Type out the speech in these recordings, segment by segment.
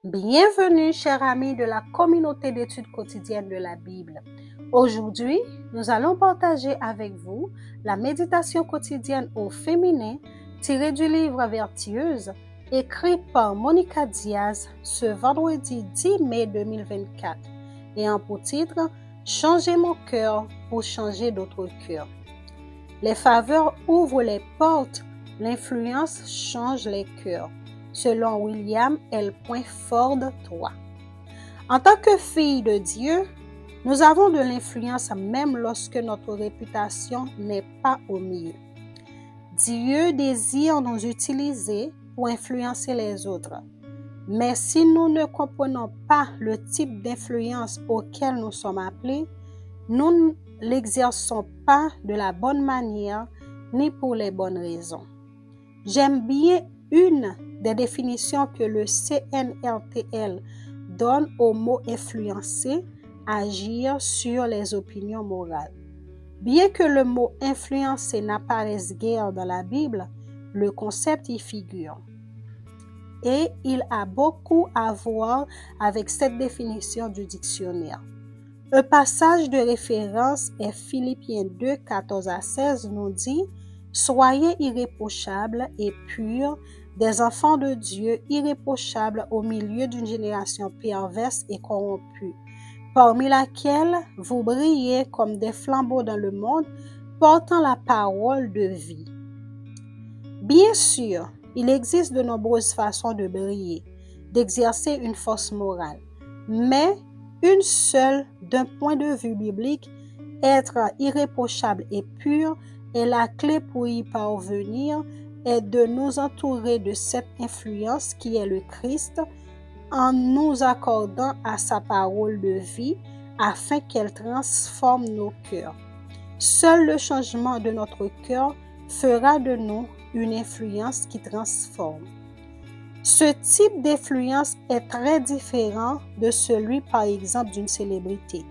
Bienvenue, chers amis de la communauté d'études quotidiennes de la Bible. Aujourd'hui, nous allons partager avec vous la méditation quotidienne au féminin tirée du livre Vertueuse, écrit par Monica Diaz ce vendredi 10 mai 2024, ayant pour titre « Changer mon cœur pour changer d'autres cœurs ». Les faveurs ouvrent les portes, l'influence change les cœurs. Selon William L. Ford III. En tant que fille de Dieu, nous avons de l'influence même lorsque notre réputation n'est pas au mieux. Dieu désire nous utiliser pour influencer les autres. Mais si nous ne comprenons pas le type d'influence auquel nous sommes appelés, nous ne l'exerçons pas de la bonne manière ni pour les bonnes raisons. J'aime bien une des définitions que le CNRTL donne au mot influencer, agir sur les opinions morales. Bien que le mot influencer n'apparaisse guère dans la Bible, le concept y figure. Et il a beaucoup à voir avec cette définition du dictionnaire. Un passage de référence est Philippiens 2, 14 à 16 nous dit « Soyez irréprochables et purs, des enfants de Dieu irréprochables au milieu d'une génération perverse et corrompue, parmi laquelle vous brillez comme des flambeaux dans le monde, portant la parole de vie. » Bien sûr, il existe de nombreuses façons de briller, d'exercer une force morale, mais une seule, d'un point de vue biblique, être irréprochable et pur est la clé pour y parvenir, est de nous entourer de cette influence qui est le Christ en nous accordant à sa parole de vie afin qu'elle transforme nos cœurs. Seul le changement de notre cœur fera de nous une influence qui transforme. Ce type d'influence est très différent de celui, par exemple, d'une célébrité,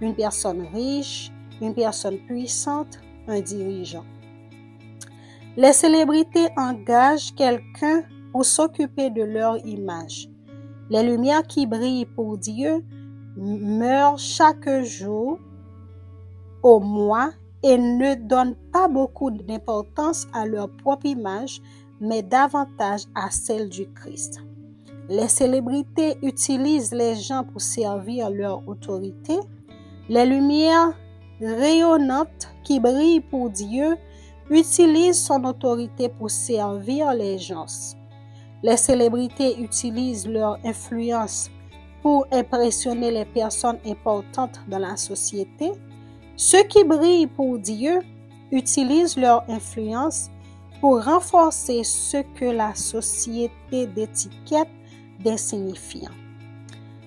une personne riche, une personne puissante, un dirigeant. Les célébrités engagent quelqu'un pour s'occuper de leur image. Les lumières qui brillent pour Dieu meurent chaque jour, au mois, et ne donnent pas beaucoup d'importance à leur propre image, mais davantage à celle du Christ. Les célébrités utilisent les gens pour servir leur autorité. Les lumières rayonnantes qui brillent pour Dieu utilisent son autorité pour servir les gens. Les célébrités utilisent leur influence pour impressionner les personnes importantes dans la société. Ceux qui brillent pour Dieu utilisent leur influence pour renforcer ce que la société d'étiquette d'insignifiant.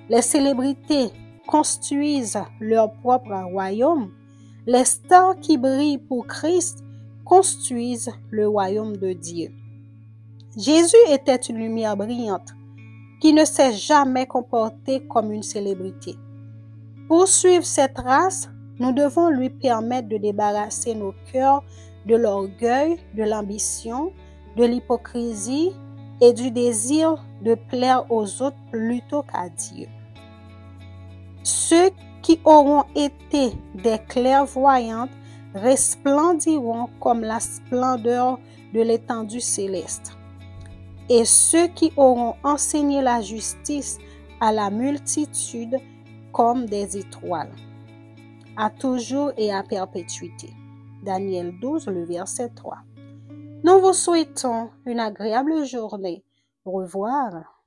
Les célébrités construisent leur propre royaume. Les stars qui brillent pour Christ construisent le royaume de Dieu. Jésus était une lumière brillante qui ne s'est jamais comportée comme une célébrité. Pour suivre cette race, nous devons lui permettre de débarrasser nos cœurs de l'orgueil, de l'ambition, de l'hypocrisie et du désir de plaire aux autres plutôt qu'à Dieu. Ceux qui auront été des clairvoyantes resplendiront comme la splendeur de l'étendue céleste. Et ceux qui auront enseigné la justice à la multitude comme des étoiles, à toujours et à perpétuité. Daniel 12, le verset 3. Nous vous souhaitons une agréable journée. Au revoir.